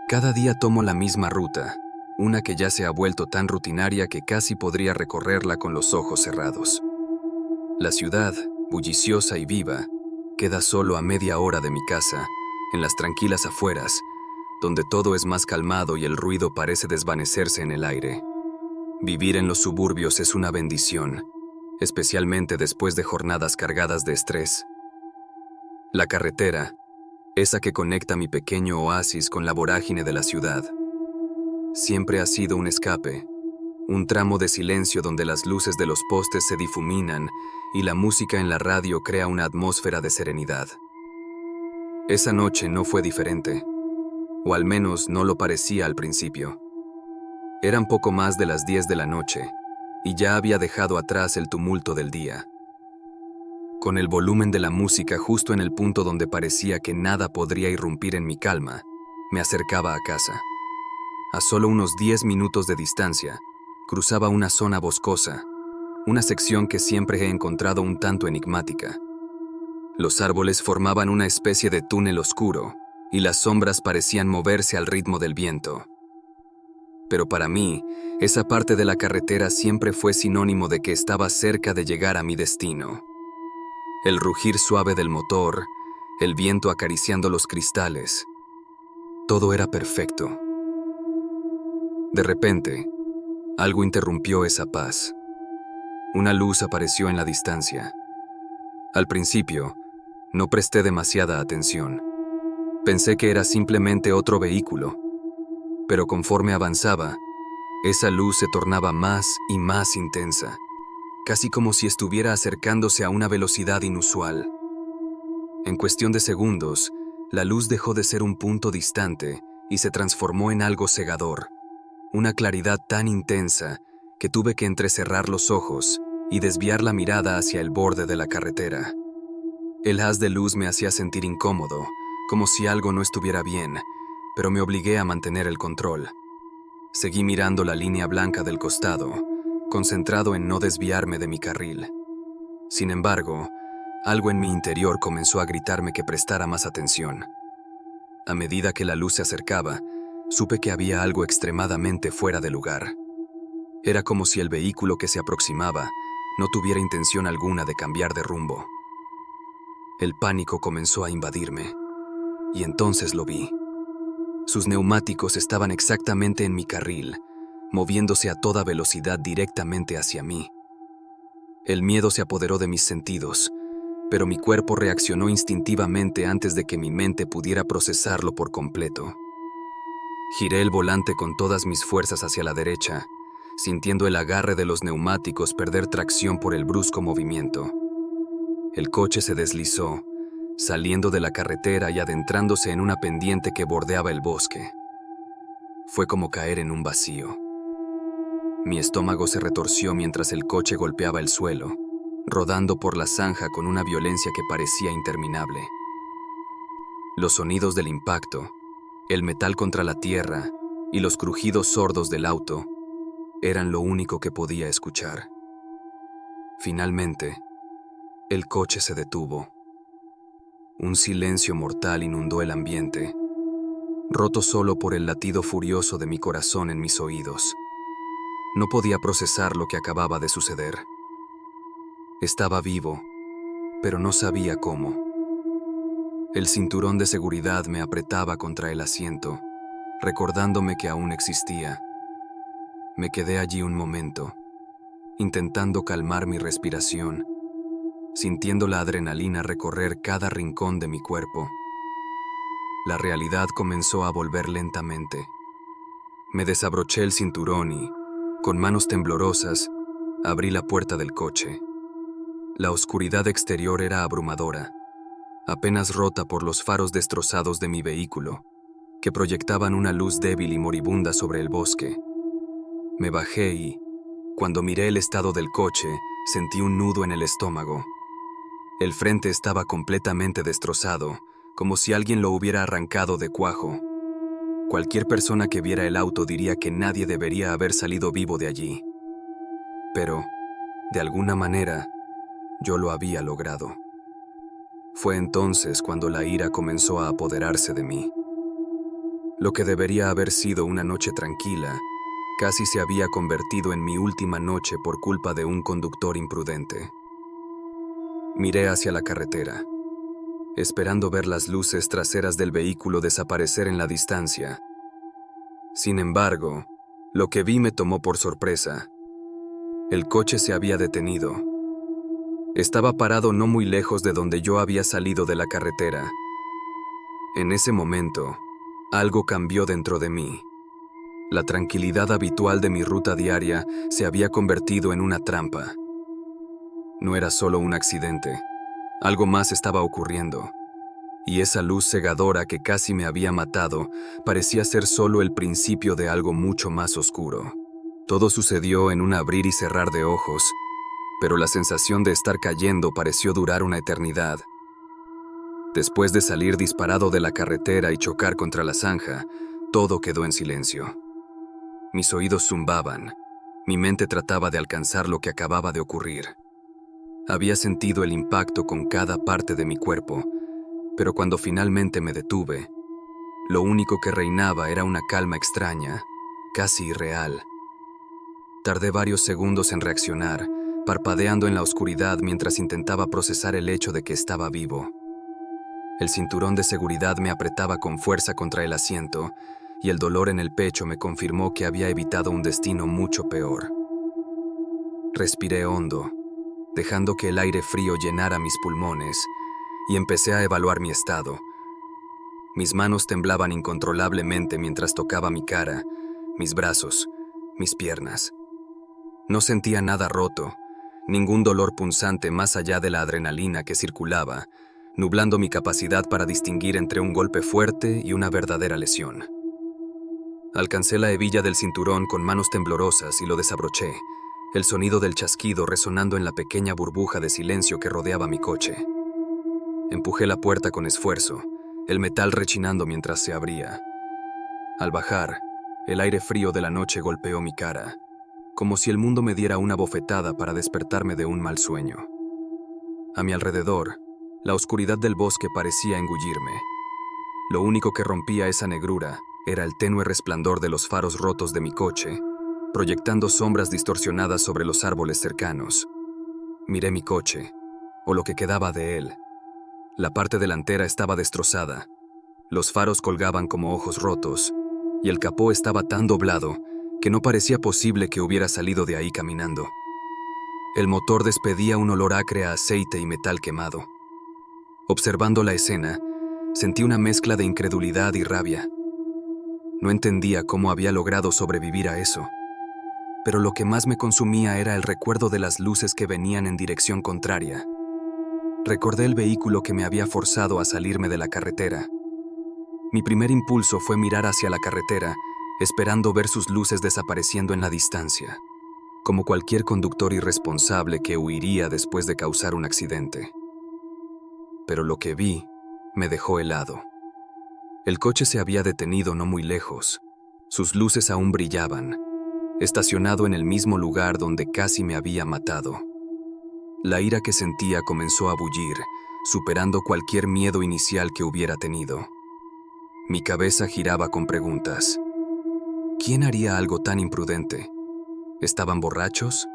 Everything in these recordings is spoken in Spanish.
Cada día tomo la misma ruta, una que ya se ha vuelto tan rutinaria que casi podría recorrerla con los ojos cerrados. La ciudad, bulliciosa y viva, queda solo a media hora de mi casa, en las tranquilas afueras, donde todo es más calmado y el ruido parece desvanecerse en el aire. Vivir en los suburbios es una bendición, especialmente después de jornadas cargadas de estrés. La carretera, esa que conecta mi pequeño oasis con la vorágine de la ciudad, siempre ha sido un escape, un tramo de silencio donde las luces de los postes se difuminan y la música en la radio crea una atmósfera de serenidad. Esa noche no fue diferente, o al menos no lo parecía al principio. Eran poco más de las 10 de la noche, y ya había dejado atrás el tumulto del día. Con el volumen de la música justo en el punto donde parecía que nada podría irrumpir en mi calma, me acercaba a casa. A solo unos 10 minutos de distancia, cruzaba una zona boscosa, una sección que siempre he encontrado un tanto enigmática. Los árboles formaban una especie de túnel oscuro, y las sombras parecían moverse al ritmo del viento. Pero para mí, esa parte de la carretera siempre fue sinónimo de que estaba cerca de llegar a mi destino. El rugir suave del motor, el viento acariciando los cristales, todo era perfecto. De repente, algo interrumpió esa paz. Una luz apareció en la distancia. Al principio, no presté demasiada atención. Pensé que era simplemente otro vehículo, pero conforme avanzaba, esa luz se tornaba más y más intensa, casi como si estuviera acercándose a una velocidad inusual. En cuestión de segundos, la luz dejó de ser un punto distante y se transformó en algo cegador, una claridad tan intensa que tuve que entrecerrar los ojos y desviar la mirada hacia el borde de la carretera. El haz de luz me hacía sentir incómodo, como si algo no estuviera bien, pero me obligué a mantener el control. Seguí mirando la línea blanca del costado, concentrado en no desviarme de mi carril. Sin embargo, algo en mi interior comenzó a gritarme que prestara más atención. A medida que la luz se acercaba, supe que había algo extremadamente fuera de lugar. Era como si el vehículo que se aproximaba no tuviera intención alguna de cambiar de rumbo. El pánico comenzó a invadirme, y entonces lo vi. Sus neumáticos estaban exactamente en mi carril, moviéndose a toda velocidad directamente hacia mí. El miedo se apoderó de mis sentidos, pero mi cuerpo reaccionó instintivamente antes de que mi mente pudiera procesarlo por completo. Giré el volante con todas mis fuerzas hacia la derecha, sintiendo el agarre de los neumáticos perder tracción por el brusco movimiento. El coche se deslizó, saliendo de la carretera y adentrándose en una pendiente que bordeaba el bosque. Fue como caer en un vacío. Mi estómago se retorció mientras el coche golpeaba el suelo, rodando por la zanja con una violencia que parecía interminable. Los sonidos del impacto, el metal contra la tierra y los crujidos sordos del auto eran lo único que podía escuchar. Finalmente, el coche se detuvo. Un silencio mortal inundó el ambiente, roto solo por el latido furioso de mi corazón en mis oídos. No podía procesar lo que acababa de suceder. Estaba vivo, pero no sabía cómo. El cinturón de seguridad me apretaba contra el asiento, recordándome que aún existía. Me quedé allí un momento, intentando calmar mi respiración, sintiendo la adrenalina recorrer cada rincón de mi cuerpo. La realidad comenzó a volver lentamente. Me desabroché el cinturón y, con manos temblorosas, abrí la puerta del coche. La oscuridad exterior era abrumadora, apenas rota por los faros destrozados de mi vehículo, que proyectaban una luz débil y moribunda sobre el bosque. Me bajé y, cuando miré el estado del coche, sentí un nudo en el estómago. El frente estaba completamente destrozado, como si alguien lo hubiera arrancado de cuajo. Cualquier persona que viera el auto diría que nadie debería haber salido vivo de allí. Pero, de alguna manera, yo lo había logrado. Fue entonces cuando la ira comenzó a apoderarse de mí. Lo que debería haber sido una noche tranquila, casi se había convertido en mi última noche por culpa de un conductor imprudente. Miré hacia la carretera, esperando ver las luces traseras del vehículo desaparecer en la distancia. Sin embargo, lo que vi me tomó por sorpresa. El coche se había detenido. Estaba parado no muy lejos de donde yo había salido de la carretera. En ese momento, algo cambió dentro de mí. La tranquilidad habitual de mi ruta diaria se había convertido en una trampa. No era solo un accidente. Algo más estaba ocurriendo. Y esa luz cegadora que casi me había matado parecía ser solo el principio de algo mucho más oscuro. Todo sucedió en un abrir y cerrar de ojos, pero la sensación de estar cayendo pareció durar una eternidad. Después de salir disparado de la carretera y chocar contra la zanja, todo quedó en silencio. Mis oídos zumbaban. Mi mente trataba de alcanzar lo que acababa de ocurrir. Había sentido el impacto con cada parte de mi cuerpo, pero cuando finalmente me detuve, lo único que reinaba era una calma extraña, casi irreal. Tardé varios segundos en reaccionar, parpadeando en la oscuridad mientras intentaba procesar el hecho de que estaba vivo. El cinturón de seguridad me apretaba con fuerza contra el asiento, y el dolor en el pecho me confirmó que había evitado un destino mucho peor. Respiré hondo, dejando que el aire frío llenara mis pulmones, y empecé a evaluar mi estado. Mis manos temblaban incontrolablemente mientras tocaba mi cara, mis brazos, mis piernas. No sentía nada roto, ningún dolor punzante más allá de la adrenalina que circulaba, nublando mi capacidad para distinguir entre un golpe fuerte y una verdadera lesión. Alcancé la hebilla del cinturón con manos temblorosas y lo desabroché, el sonido del chasquido resonando en la pequeña burbuja de silencio que rodeaba mi coche. Empujé la puerta con esfuerzo, el metal rechinando mientras se abría. Al bajar, el aire frío de la noche golpeó mi cara, como si el mundo me diera una bofetada para despertarme de un mal sueño. A mi alrededor, la oscuridad del bosque parecía engullirme. Lo único que rompía esa negrura era el tenue resplandor de los faros rotos de mi coche, proyectando sombras distorsionadas sobre los árboles cercanos. Miré mi coche, o lo que quedaba de él. La parte delantera estaba destrozada, los faros colgaban como ojos rotos, y el capó estaba tan doblado que no parecía posible que hubiera salido de ahí caminando. El motor despedía un olor acre a aceite y metal quemado. Observando la escena, sentí una mezcla de incredulidad y rabia. No entendía cómo había logrado sobrevivir a eso, pero lo que más me consumía era el recuerdo de las luces que venían en dirección contraria. Recordé el vehículo que me había forzado a salirme de la carretera. Mi primer impulso fue mirar hacia la carretera, esperando ver sus luces desapareciendo en la distancia, como cualquier conductor irresponsable que huiría después de causar un accidente. Pero lo que vi me dejó helado. El coche se había detenido no muy lejos. Sus luces aún brillaban, estacionado en el mismo lugar donde casi me había matado. La ira que sentía comenzó a bullir, superando cualquier miedo inicial que hubiera tenido. Mi cabeza giraba con preguntas. ¿Quién haría algo tan imprudente? ¿Estaban borrachos?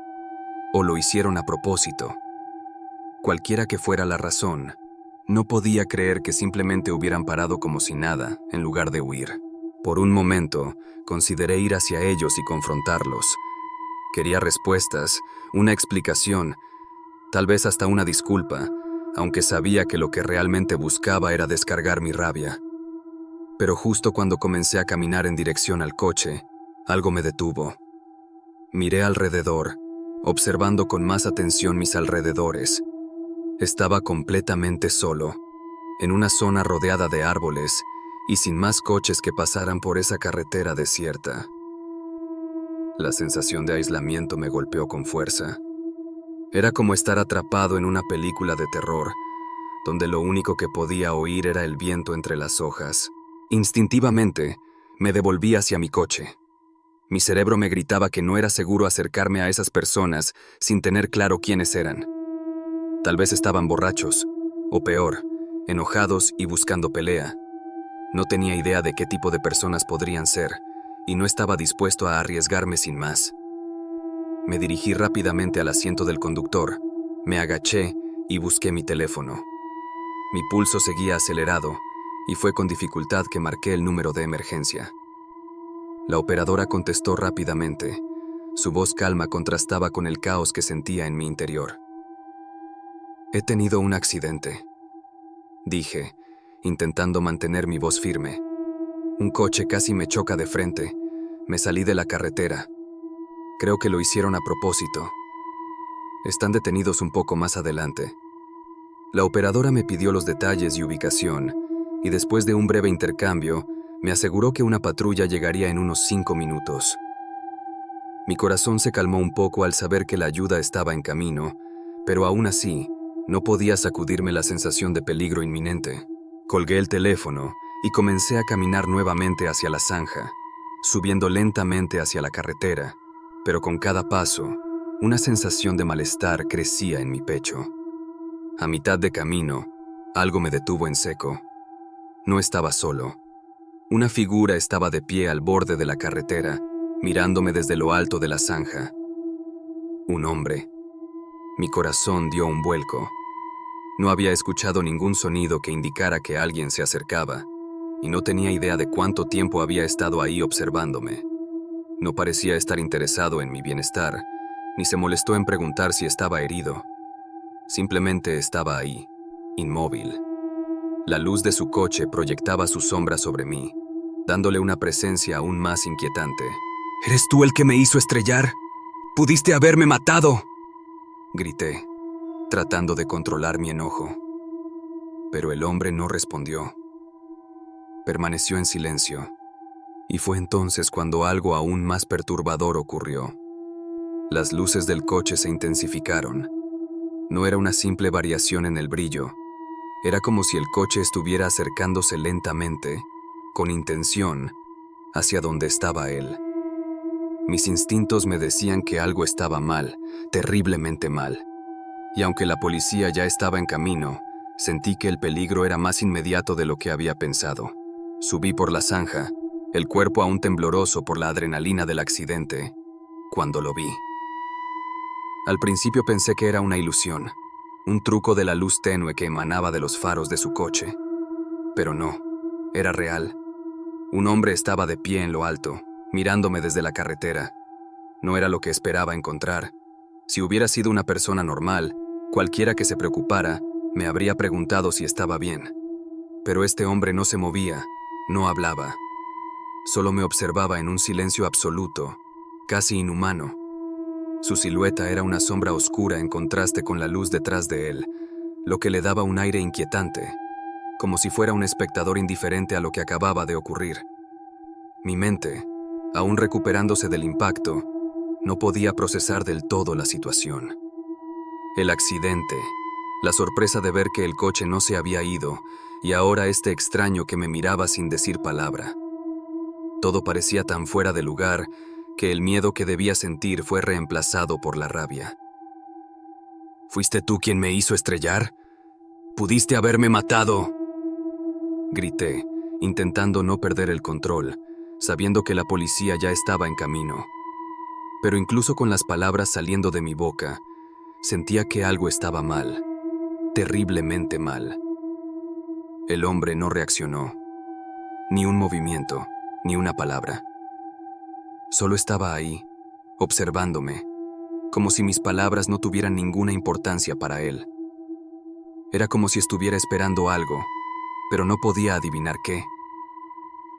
¿O lo hicieron a propósito? Cualquiera que fuera la razón, no podía creer que simplemente hubieran parado como si nada, en lugar de huir. Por un momento, consideré ir hacia ellos y confrontarlos. Quería respuestas, una explicación, tal vez hasta una disculpa, aunque sabía que lo que realmente buscaba era descargar mi rabia. Pero justo cuando comencé a caminar en dirección al coche, algo me detuvo. Miré alrededor, observando con más atención mis alrededores. Estaba completamente solo, en una zona rodeada de árboles y sin más coches que pasaran por esa carretera desierta. La sensación de aislamiento me golpeó con fuerza. Era como estar atrapado en una película de terror, donde lo único que podía oír era el viento entre las hojas. Instintivamente, me devolví hacia mi coche. Mi cerebro me gritaba que no era seguro acercarme a esas personas sin tener claro quiénes eran. Tal vez estaban borrachos, o peor, enojados y buscando pelea. No tenía idea de qué tipo de personas podrían ser, y no estaba dispuesto a arriesgarme sin más. Me dirigí rápidamente al asiento del conductor, me agaché y busqué mi teléfono. Mi pulso seguía acelerado, y fue con dificultad que marqué el número de emergencia. La operadora contestó rápidamente. Su voz calma contrastaba con el caos que sentía en mi interior. «He tenido un accidente», dije, intentando mantener mi voz firme. «Un coche casi me choca de frente. Me salí de la carretera. Creo que lo hicieron a propósito. Están detenidos un poco más adelante». La operadora me pidió los detalles y ubicación, y después de un breve intercambio, me aseguró que una patrulla llegaría en unos 5 minutos. Mi corazón se calmó un poco al saber que la ayuda estaba en camino, pero aún así, no podía sacudirme la sensación de peligro inminente. Colgué el teléfono y comencé a caminar nuevamente hacia la zanja, subiendo lentamente hacia la carretera, pero con cada paso, una sensación de malestar crecía en mi pecho. A mitad de camino, algo me detuvo en seco. No estaba solo. Una figura estaba de pie al borde de la carretera, mirándome desde lo alto de la zanja. Un hombre. Mi corazón dio un vuelco. No había escuchado ningún sonido que indicara que alguien se acercaba, y no tenía idea de cuánto tiempo había estado ahí observándome. No parecía estar interesado en mi bienestar, ni se molestó en preguntar si estaba herido. Simplemente estaba ahí, inmóvil. La luz de su coche proyectaba su sombra sobre mí, dándole una presencia aún más inquietante. «¿Eres tú el que me hizo estrellar? ¡Pudiste haberme matado!», grité, tratando de controlar mi enojo. Pero el hombre no respondió. Permaneció en silencio, y fue entonces cuando algo aún más perturbador ocurrió. Las luces del coche se intensificaron. No era una simple variación en el brillo. Era como si el coche estuviera acercándose lentamente, con intención, hacia donde estaba él. Mis instintos me decían que algo estaba mal, terriblemente mal. Y aunque la policía ya estaba en camino, sentí que el peligro era más inmediato de lo que había pensado. Subí por la zanja, el cuerpo aún tembloroso por la adrenalina del accidente, cuando lo vi. Al principio pensé que era una ilusión, un truco de la luz tenue que emanaba de los faros de su coche. Pero no, era real. Un hombre estaba de pie en lo alto, mirándome desde la carretera. No era lo que esperaba encontrar. Si hubiera sido una persona normal, cualquiera que se preocupara, me habría preguntado si estaba bien. Pero este hombre no se movía, no hablaba. Solo me observaba en un silencio absoluto, casi inhumano. Su silueta era una sombra oscura en contraste con la luz detrás de él, lo que le daba un aire inquietante, como si fuera un espectador indiferente a lo que acababa de ocurrir. Mi mente, aún recuperándose del impacto, no podía procesar del todo la situación. El accidente, la sorpresa de ver que el coche no se había ido, y ahora este extraño que me miraba sin decir palabra. Todo parecía tan fuera de lugar que el miedo que debía sentir fue reemplazado por la rabia. «¿Fuiste tú quien me hizo estrellar? ¡Pudiste haberme matado!», grité, intentando no perder el control, sabiendo que la policía ya estaba en camino. Pero incluso con las palabras saliendo de mi boca, sentía que algo estaba mal, terriblemente mal. El hombre no reaccionó, ni un movimiento, ni una palabra. Solo estaba ahí, observándome, como si mis palabras no tuvieran ninguna importancia para él. Era como si estuviera esperando algo, pero no podía adivinar qué.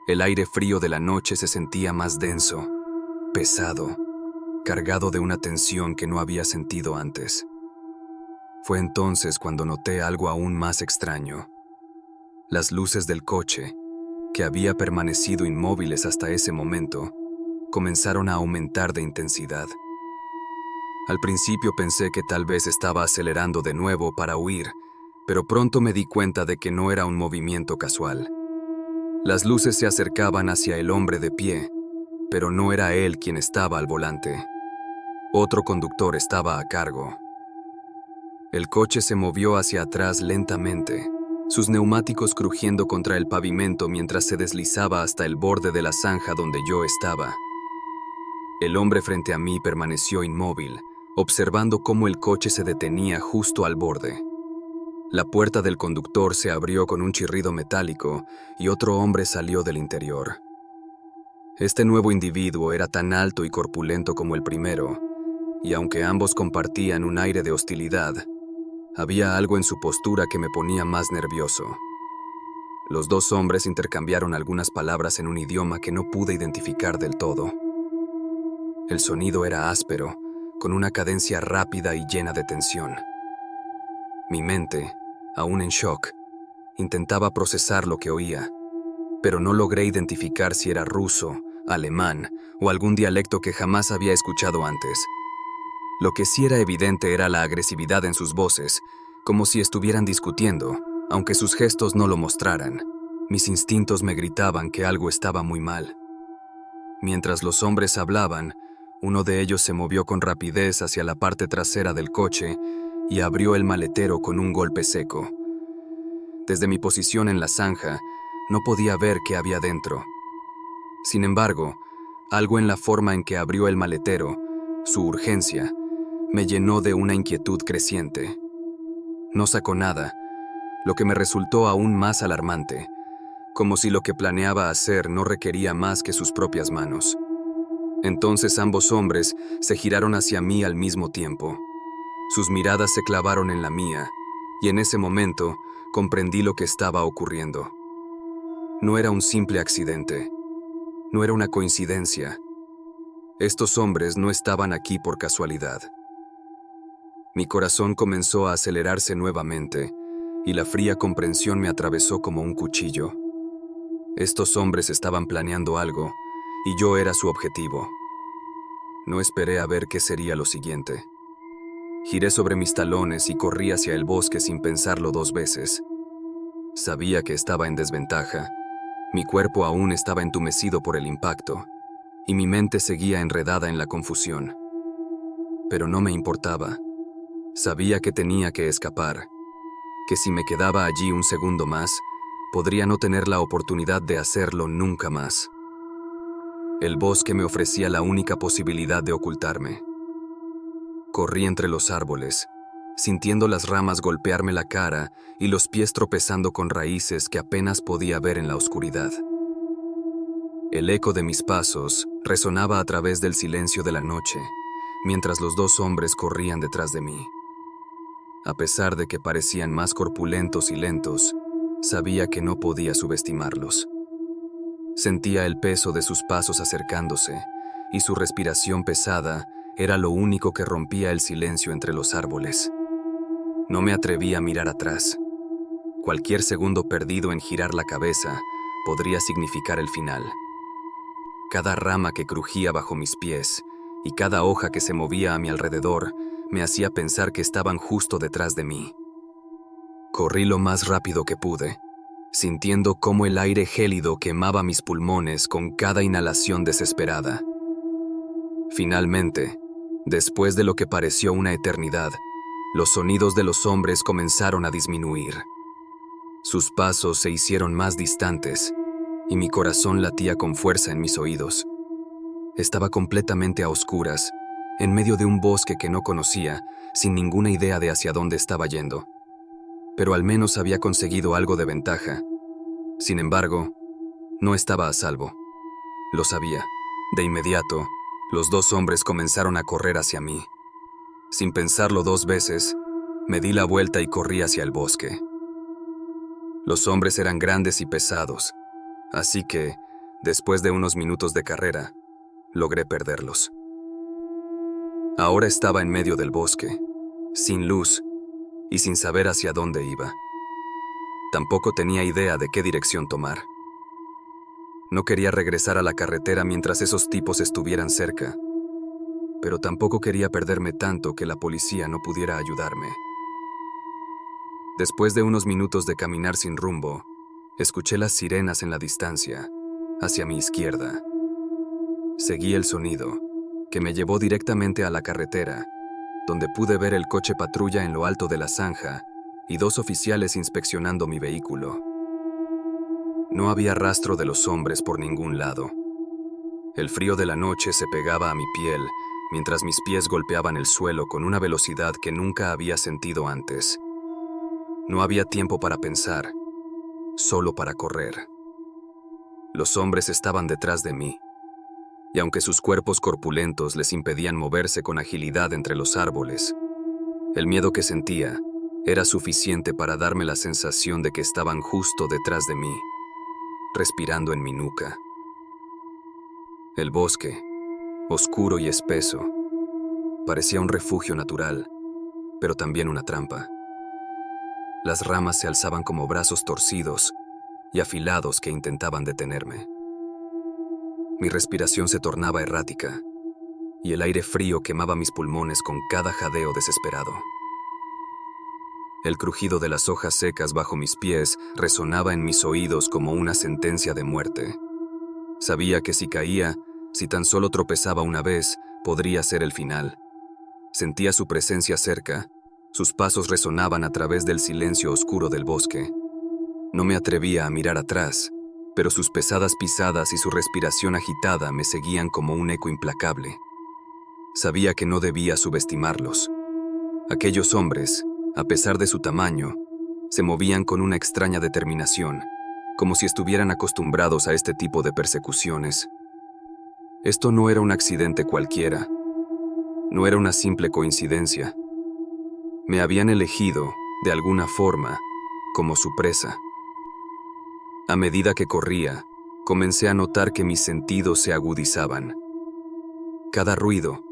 El aire frío de la noche se sentía más denso, pesado, cargado de una tensión que no había sentido antes. Fue entonces cuando noté algo aún más extraño. Las luces del coche, que había permanecido inmóviles hasta ese momento, comenzaron a aumentar de intensidad. Al principio pensé que tal vez estaba acelerando de nuevo para huir, pero pronto me di cuenta de que no era un movimiento casual. Las luces se acercaban hacia el hombre de pie, pero no era él quien estaba al volante. Otro conductor estaba a cargo. El coche se movió hacia atrás lentamente, sus neumáticos crujiendo contra el pavimento mientras se deslizaba hasta el borde de la zanja donde yo estaba. El hombre frente a mí permaneció inmóvil, observando cómo el coche se detenía justo al borde. La puerta del conductor se abrió con un chirrido metálico y otro hombre salió del interior. Este nuevo individuo era tan alto y corpulento como el primero, y aunque ambos compartían un aire de hostilidad, había algo en su postura que me ponía más nervioso. Los dos hombres intercambiaron algunas palabras en un idioma que no pude identificar del todo. El sonido era áspero, con una cadencia rápida y llena de tensión. Mi mente, aún en shock, intentaba procesar lo que oía, pero no logré identificar si era ruso, alemán o algún dialecto que jamás había escuchado antes. Lo que sí era evidente era la agresividad en sus voces, como si estuvieran discutiendo, aunque sus gestos no lo mostraran. Mis instintos me gritaban que algo estaba muy mal. Mientras los hombres hablaban, uno de ellos se movió con rapidez hacia la parte trasera del coche y abrió el maletero con un golpe seco. Desde mi posición en la zanja, no podía ver qué había dentro. Sin embargo, algo en la forma en que abrió el maletero, su urgencia, me llenó de una inquietud creciente. No sacó nada, lo que me resultó aún más alarmante, como si lo que planeaba hacer no requería más que sus propias manos. Entonces ambos hombres se giraron hacia mí al mismo tiempo. Sus miradas se clavaron en la mía, y en ese momento comprendí lo que estaba ocurriendo. No era un simple accidente, no era una coincidencia. Estos hombres no estaban aquí por casualidad. Mi corazón comenzó a acelerarse nuevamente, y la fría comprensión me atravesó como un cuchillo. Estos hombres estaban planeando algo, y yo era su objetivo. No esperé a ver qué sería lo siguiente. Giré sobre mis talones y corrí hacia el bosque sin pensarlo 2 veces. Sabía que estaba en desventaja. Mi cuerpo aún estaba entumecido por el impacto, y mi mente seguía enredada en la confusión. Pero no me importaba. Sabía que tenía que escapar, que si me quedaba allí un segundo más, podría no tener la oportunidad de hacerlo nunca más. El bosque me ofrecía la única posibilidad de ocultarme. Corrí entre los árboles, sintiendo las ramas golpearme la cara y los pies tropezando con raíces que apenas podía ver en la oscuridad. El eco de mis pasos resonaba a través del silencio de la noche, mientras los dos hombres corrían detrás de mí. A pesar de que parecían más corpulentos y lentos, sabía que no podía subestimarlos. Sentía el peso de sus pasos acercándose, y su respiración pesada era lo único que rompía el silencio entre los árboles. No me atreví a mirar atrás. Cualquier segundo perdido en girar la cabeza podría significar el final. Cada rama que crujía bajo mis pies y cada hoja que se movía a mi alrededor me hacía pensar que estaban justo detrás de mí. Corrí lo más rápido que pude, sintiendo cómo el aire gélido quemaba mis pulmones con cada inhalación desesperada. Finalmente, después de lo que pareció una eternidad, los sonidos de los hombres comenzaron a disminuir. Sus pasos se hicieron más distantes y mi corazón latía con fuerza en mis oídos. Estaba completamente a oscuras, en medio de un bosque que no conocía, sin ninguna idea de hacia dónde estaba yendo. Pero al menos había conseguido algo de ventaja. Sin embargo, no estaba a salvo. Lo sabía. De inmediato, los dos hombres comenzaron a correr hacia mí. Sin pensarlo 2 veces, me di la vuelta y corrí hacia el bosque. Los hombres eran grandes y pesados, así que, después de unos minutos de carrera, logré perderlos. Ahora estaba en medio del bosque, sin luz y sin saber hacia dónde iba. Tampoco tenía idea de qué dirección tomar. No quería regresar a la carretera mientras esos tipos estuvieran cerca, pero tampoco quería perderme tanto que la policía no pudiera ayudarme. Después de unos minutos de caminar sin rumbo, escuché las sirenas en la distancia, hacia mi izquierda. Seguí el sonido, que me llevó directamente a la carretera, donde pude ver el coche patrulla en lo alto de la zanja y 2 oficiales inspeccionando mi vehículo. No había rastro de los hombres por ningún lado. El frío de la noche se pegaba a mi piel mientras mis pies golpeaban el suelo con una velocidad que nunca había sentido antes. No había tiempo para pensar, solo para correr. Los hombres estaban detrás de mí, y aunque sus cuerpos corpulentos les impedían moverse con agilidad entre los árboles, el miedo que sentía era suficiente para darme la sensación de que estaban justo detrás de mí, respirando en mi nuca. El bosque, oscuro y espeso, parecía un refugio natural, pero también una trampa. Las ramas se alzaban como brazos torcidos y afilados que intentaban detenerme. Mi respiración se tornaba errática, y el aire frío quemaba mis pulmones con cada jadeo desesperado. El crujido de las hojas secas bajo mis pies resonaba en mis oídos como una sentencia de muerte. Sabía que si caía, si tan solo tropezaba una vez, podría ser el final. Sentía su presencia cerca, sus pasos resonaban a través del silencio oscuro del bosque. No me atrevía a mirar atrás, pero sus pesadas pisadas y su respiración agitada me seguían como un eco implacable. Sabía que no debía subestimarlos. Aquellos hombres, a pesar de su tamaño, se movían con una extraña determinación, como si estuvieran acostumbrados a este tipo de persecuciones. Esto no era un accidente cualquiera, no era una simple coincidencia. Me habían elegido, de alguna forma, como su presa. A medida que corría, comencé a notar que mis sentidos se agudizaban. Cada ruido,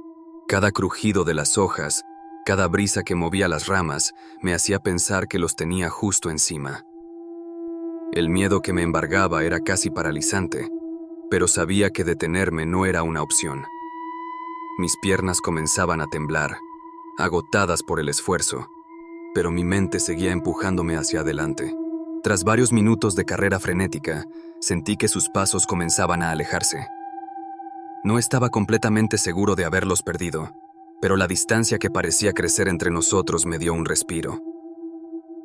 cada crujido de las hojas, cada brisa que movía las ramas, me hacía pensar que los tenía justo encima. El miedo que me embargaba era casi paralizante, pero sabía que detenerme no era una opción. Mis piernas comenzaban a temblar, agotadas por el esfuerzo, pero mi mente seguía empujándome hacia adelante. Tras varios minutos de carrera frenética, sentí que sus pasos comenzaban a alejarse. No estaba completamente seguro de haberlos perdido, pero la distancia que parecía crecer entre nosotros me dio un respiro.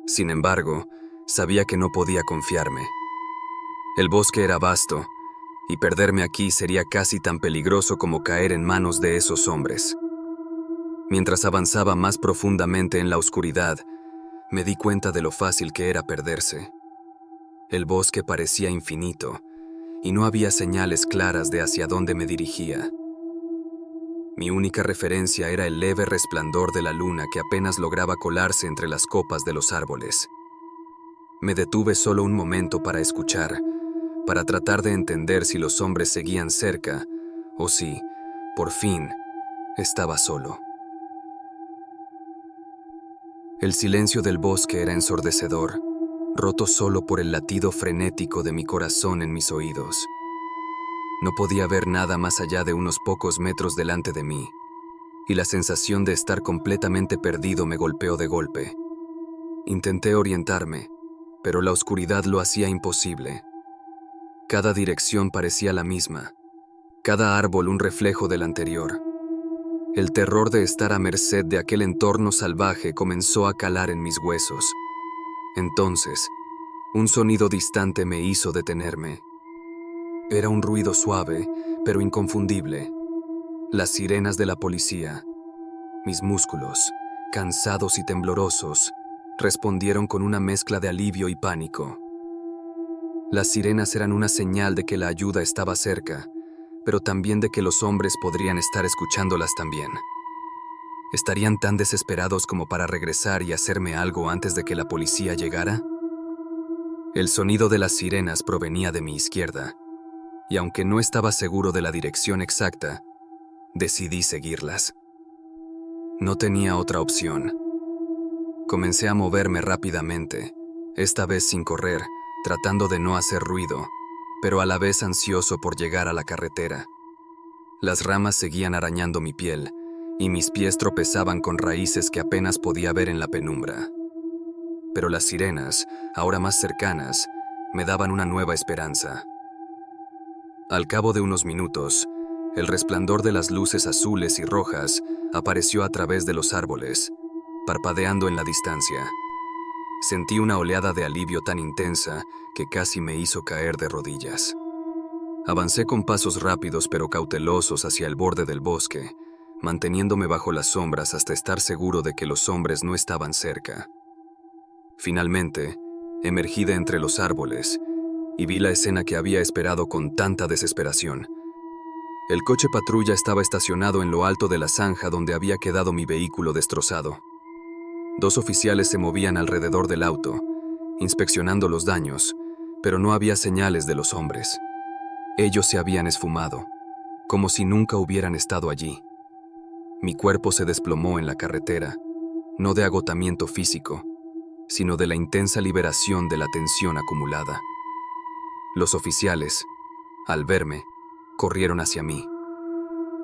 Sin embargo, sabía que no podía confiarme. El bosque era vasto, y perderme aquí sería casi tan peligroso como caer en manos de esos hombres. Mientras avanzaba más profundamente en la oscuridad, me di cuenta de lo fácil que era perderse. El bosque parecía infinito, y no había señales claras de hacia dónde me dirigía. Mi única referencia era el leve resplandor de la luna que apenas lograba colarse entre las copas de los árboles. Me detuve solo un momento para escuchar, para tratar de entender si los hombres seguían cerca o si, por fin, estaba solo. El silencio del bosque era ensordecedor, roto solo por el latido frenético de mi corazón en mis oídos. No podía ver nada más allá de unos pocos metros delante de mí, y la sensación de estar completamente perdido me golpeó de golpe. Intenté orientarme, pero la oscuridad lo hacía imposible. Cada dirección parecía la misma, cada árbol un reflejo del anterior. El terror de estar a merced de aquel entorno salvaje comenzó a calar en mis huesos. Entonces, un sonido distante me hizo detenerme. Era un ruido suave, pero inconfundible. Las sirenas de la policía. Mis músculos, cansados y temblorosos, respondieron con una mezcla de alivio y pánico. Las sirenas eran una señal de que la ayuda estaba cerca, pero también de que los hombres podrían estar escuchándolas también. ¿Estarían tan desesperados como para regresar y hacerme algo antes de que la policía llegara? El sonido de las sirenas provenía de mi izquierda, y aunque no estaba seguro de la dirección exacta, decidí seguirlas. No tenía otra opción. Comencé a moverme rápidamente, esta vez sin correr, tratando de no hacer ruido, pero a la vez ansioso por llegar a la carretera. Las ramas seguían arañando mi piel, y mis pies tropezaban con raíces que apenas podía ver en la penumbra. Pero las sirenas, ahora más cercanas, me daban una nueva esperanza. Al cabo de unos minutos, el resplandor de las luces azules y rojas apareció a través de los árboles, parpadeando en la distancia. Sentí una oleada de alivio tan intensa que casi me hizo caer de rodillas. Avancé con pasos rápidos pero cautelosos hacia el borde del bosque, manteniéndome bajo las sombras hasta estar seguro de que los hombres no estaban cerca. Finalmente, emergí de entre los árboles y vi la escena que había esperado con tanta desesperación. El coche patrulla estaba estacionado en lo alto de la zanja donde había quedado mi vehículo destrozado. 2 oficiales se movían alrededor del auto, inspeccionando los daños, pero no había señales de los hombres. Ellos se habían esfumado, como si nunca hubieran estado allí. Mi cuerpo se desplomó en la carretera, no de agotamiento físico, sino de la intensa liberación de la tensión acumulada. Los oficiales, al verme, corrieron hacia mí.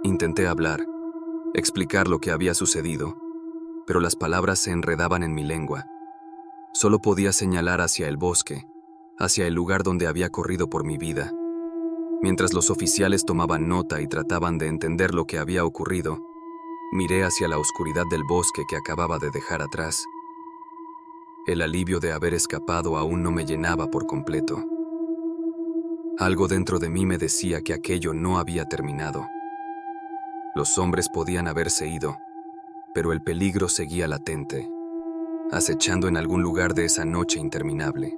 Intenté hablar, explicar lo que había sucedido, pero las palabras se enredaban en mi lengua. Solo podía señalar hacia el bosque, hacia el lugar donde había corrido por mi vida. Mientras los oficiales tomaban nota y trataban de entender lo que había ocurrido, miré hacia la oscuridad del bosque que acababa de dejar atrás. El alivio de haber escapado aún no me llenaba por completo. Algo dentro de mí me decía que aquello no había terminado. Los hombres podían haberse ido, pero el peligro seguía latente, acechando en algún lugar de esa noche interminable.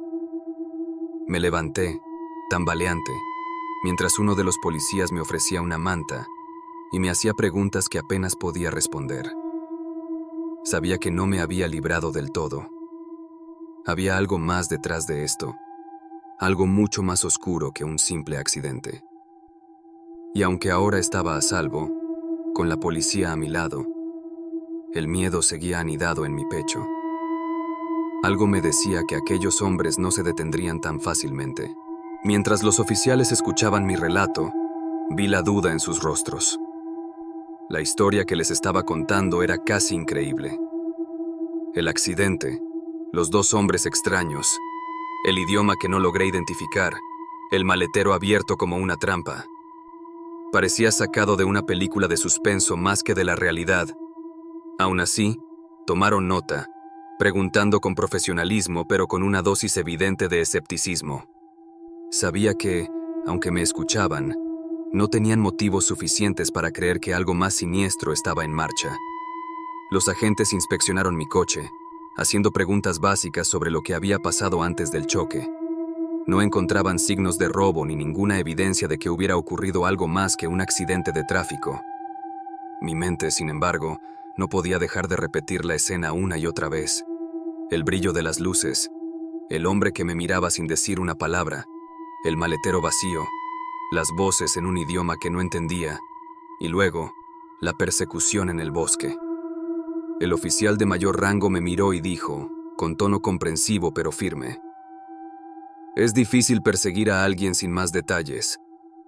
Me levanté, tambaleante, mientras uno de los policías me ofrecía una manta y me hacía preguntas que apenas podía responder. Sabía que no me había librado del todo. Había algo más detrás de esto, algo mucho más oscuro que un simple accidente. Y aunque ahora estaba a salvo, con la policía a mi lado, el miedo seguía anidado en mi pecho. Algo me decía que aquellos hombres no se detendrían tan fácilmente. Mientras los oficiales escuchaban mi relato, vi la duda en sus rostros. La historia que les estaba contando era casi increíble. El accidente, los 2 hombres extraños, el idioma que no logré identificar, el maletero abierto como una trampa. Parecía sacado de una película de suspenso más que de la realidad. Aún así, tomaron nota, preguntando con profesionalismo pero con una dosis evidente de escepticismo. Sabía que, aunque me escuchaban, no tenían motivos suficientes para creer que algo más siniestro estaba en marcha. Los agentes inspeccionaron mi coche, haciendo preguntas básicas sobre lo que había pasado antes del choque. No encontraban signos de robo ni ninguna evidencia de que hubiera ocurrido algo más que un accidente de tráfico. Mi mente, sin embargo, no podía dejar de repetir la escena una y otra vez. El brillo de las luces, el hombre que me miraba sin decir una palabra, el maletero vacío, las voces en un idioma que no entendía, y luego, la persecución en el bosque. El oficial de mayor rango me miró y dijo, con tono comprensivo pero firme: «Es difícil perseguir a alguien sin más detalles.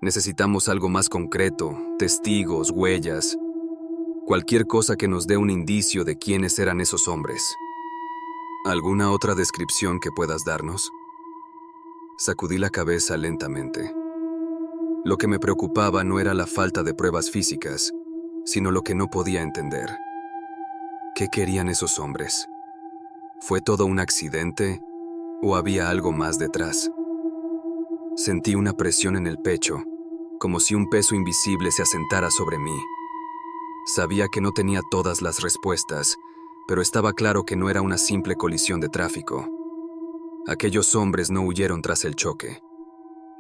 Necesitamos algo más concreto, testigos, huellas, cualquier cosa que nos dé un indicio de quiénes eran esos hombres. ¿Alguna otra descripción que puedas darnos?». Sacudí la cabeza lentamente. Lo que me preocupaba no era la falta de pruebas físicas, sino lo que no podía entender. ¿Qué querían esos hombres? ¿Fue todo un accidente o había algo más detrás? Sentí una presión en el pecho, como si un peso invisible se asentara sobre mí. Sabía que no tenía todas las respuestas, pero estaba claro que no era una simple colisión de tráfico. Aquellos hombres no huyeron tras el choque.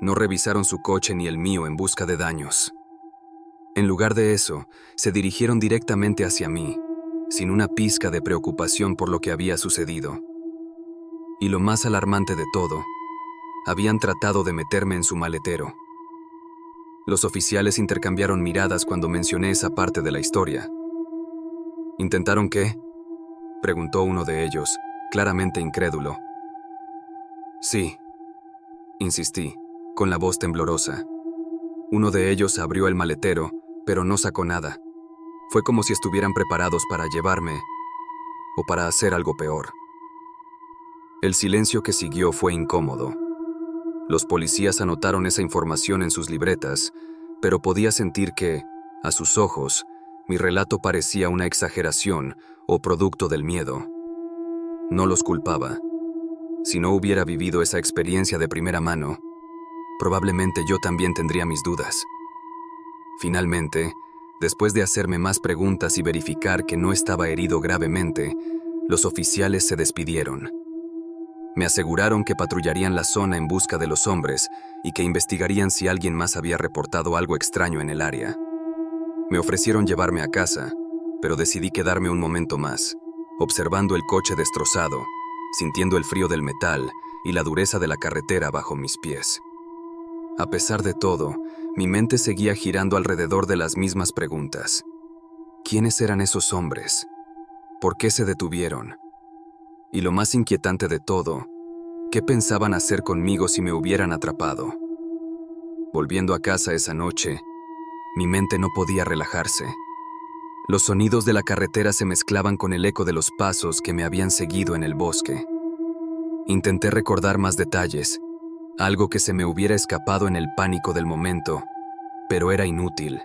No revisaron su coche ni el mío en busca de daños. En lugar de eso, se dirigieron directamente hacia mí, sin una pizca de preocupación por lo que había sucedido. Y lo más alarmante de todo, habían tratado de meterme en su maletero. Los oficiales intercambiaron miradas cuando mencioné esa parte de la historia. ¿Intentaron qué?, preguntó uno de ellos, claramente incrédulo. Sí, insistí, con la voz temblorosa. Uno de ellos abrió el maletero, pero no sacó nada. Fue como si estuvieran preparados para llevarme o para hacer algo peor. El silencio que siguió fue incómodo. Los policías anotaron esa información en sus libretas, pero podía sentir que, a sus ojos, mi relato parecía una exageración o producto del miedo. No los culpaba, Si no hubiera vivido esa experiencia de primera mano, probablemente yo también tendría mis dudas. Finalmente, después de hacerme más preguntas y verificar que no estaba herido gravemente, los oficiales se despidieron. Me aseguraron que patrullarían la zona en busca de los hombres y que investigarían si alguien más había reportado algo extraño en el área. Me ofrecieron llevarme a casa, pero decidí quedarme un momento más, observando el coche destrozado, sintiendo el frío del metal y la dureza de la carretera bajo mis pies. A pesar de todo, mi mente seguía girando alrededor de las mismas preguntas. ¿Quiénes eran esos hombres? ¿Por qué se detuvieron? Y lo más inquietante de todo, ¿qué pensaban hacer conmigo si me hubieran atrapado? Volviendo a casa esa noche, mi mente no podía relajarse. Los sonidos de la carretera se mezclaban con el eco de los pasos que me habían seguido en el bosque. Intenté recordar más detalles, algo que se me hubiera escapado en el pánico del momento, pero era inútil.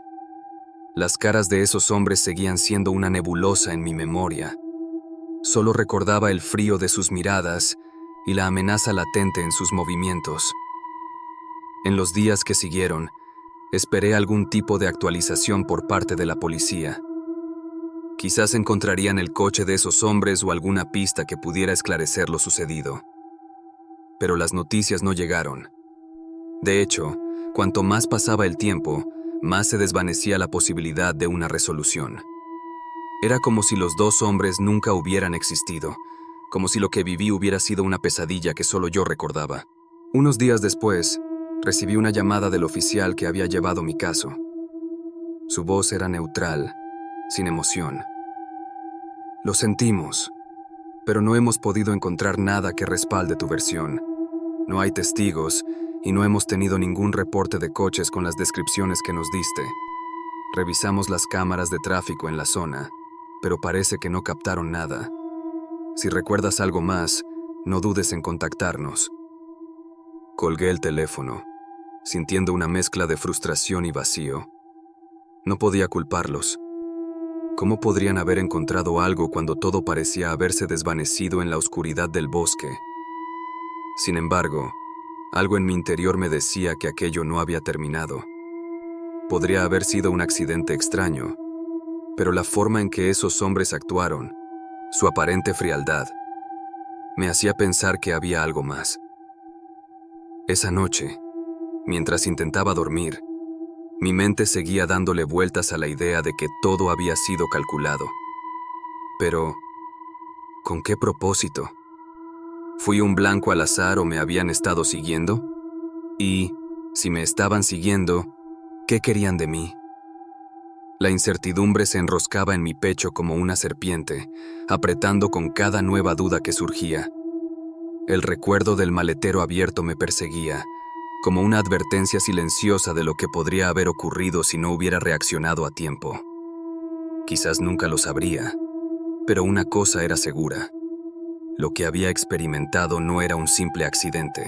Las caras de esos hombres seguían siendo una nebulosa en mi memoria. Solo recordaba el frío de sus miradas y la amenaza latente en sus movimientos. En los días que siguieron, esperé algún tipo de actualización por parte de la policía. Quizás encontrarían el coche de esos hombres o alguna pista que pudiera esclarecer lo sucedido. Pero las noticias no llegaron. De hecho, cuanto más pasaba el tiempo, más se desvanecía la posibilidad de una resolución. Era como si los dos hombres nunca hubieran existido, como si lo que viví hubiera sido una pesadilla que solo yo recordaba. Unos días después, recibí una llamada del oficial que había llevado mi caso. Su voz era neutral, sin emoción. Lo sentimos, pero no hemos podido encontrar nada que respalde tu versión. No hay testigos y no hemos tenido ningún reporte de coches con las descripciones que nos diste. Revisamos las cámaras de tráfico en la zona, pero parece que no captaron nada. Si recuerdas algo más, no dudes en contactarnos. Colgué el teléfono, sintiendo una mezcla de frustración y vacío. No podía culparlos. ¿Cómo podrían haber encontrado algo cuando todo parecía haberse desvanecido en la oscuridad del bosque? Sin embargo, algo en mi interior me decía que aquello no había terminado. Podría haber sido un accidente extraño, pero la forma en que esos hombres actuaron, su aparente frialdad, me hacía pensar que había algo más. Esa noche, mientras intentaba dormir, mi mente seguía dándole vueltas a la idea de que todo había sido calculado. Pero, ¿con qué propósito? ¿Fui un blanco al azar o me habían estado siguiendo? Y, si me estaban siguiendo, ¿qué querían de mí? La incertidumbre se enroscaba en mi pecho como una serpiente, apretando con cada nueva duda que surgía. El recuerdo del maletero abierto me perseguía, como una advertencia silenciosa de lo que podría haber ocurrido si no hubiera reaccionado a tiempo. Quizás nunca lo sabría, pero una cosa era segura. Lo que había experimentado no era un simple accidente.